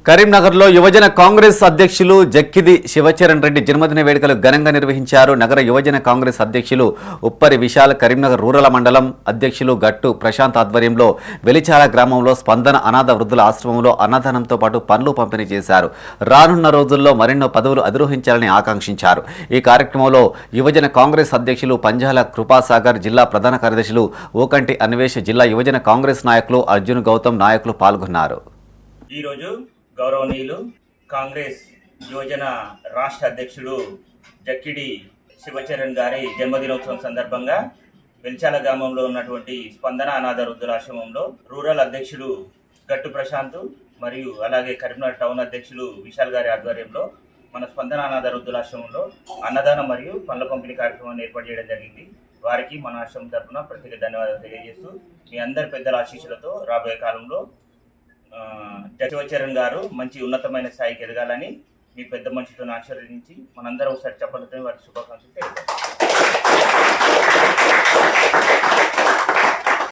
కరీంనగర్లో యువజన కాంగ్రెస్ అధ్యక్షులు జక్కిది శివచరణ్ రెడ్డి జన్మదిన వేడుకలు ఘనంగా నిర్వహించారు. నగర యువజన కాంగ్రెస్ అధ్యక్షులు ఉప్పరి విశాల్, కరీంనగర్ రూరల్ మండలం అధ్యక్షులు గట్టు ప్రశాంత్ ఆధ్వర్యంలో వెలిచాల గ్రామంలో స్పందన అనాథ వృద్ధుల ఆశ్రమంలో అన్నదానంతో పాటు పండ్లు పంపిణీ చేశారు. రానున్న రోజుల్లో మరెన్నో పదవులు అధిరోహించాలని ఆకాంక్షించారు. ఈ కార్యక్రమంలో యువజన కాంగ్రెస్ అధ్యక్షులు పంజాల కృపాసాగర్, జిల్లా ప్రధాన కార్యదర్శులు ఓకంటి అన్వేష్, జిల్లా యువజన కాంగ్రెస్ నాయకులు అర్జున్ గౌతమ్ నాయకులు పాల్గొన్నారు. ఈరోజు గౌరవనీయులు కాంగ్రెస్ యువజన రాష్ట్ర అధ్యక్షుడు జక్కిడి శివచరణ్ గారి జన్మదినోత్సవం సందర్భంగా వెల్చాల గ్రామంలో ఉన్నటువంటి స్పందన అనాథ వృద్ధులాశ్రమంలో రూరల్ అధ్యక్షుడు గట్టు ప్రశాంత్ మరియు అలాగే కరీంనగర్ టౌన్ అధ్యక్షులు విశాల్ గారి ఆధ్వర్యంలో మన స్పందన అనాథ వృద్ధులాశ్రమంలో అన్నదానం మరియు పండ్ల పంపిణీ కార్యక్రమాన్ని ఏర్పాటు చేయడం జరిగింది. వారికి మన ఆశ్రమం తరఫున ప్రత్యేక ధన్యవాదాలు తెలియజేస్తూ మీ అందరి పెద్దల ఆశీస్సులతో రాబోయే కాలంలో శివచరణ్ గారు మంచి ఉన్నతమైన స్థాయికి ఎదగాలని మీ పెద్ద మనిషితో ఆశీర్వదించి మనందరం ఒకసారి చెప్పడంతో వారికి శుభాకాంక్షలు తెలియజేస్తాం.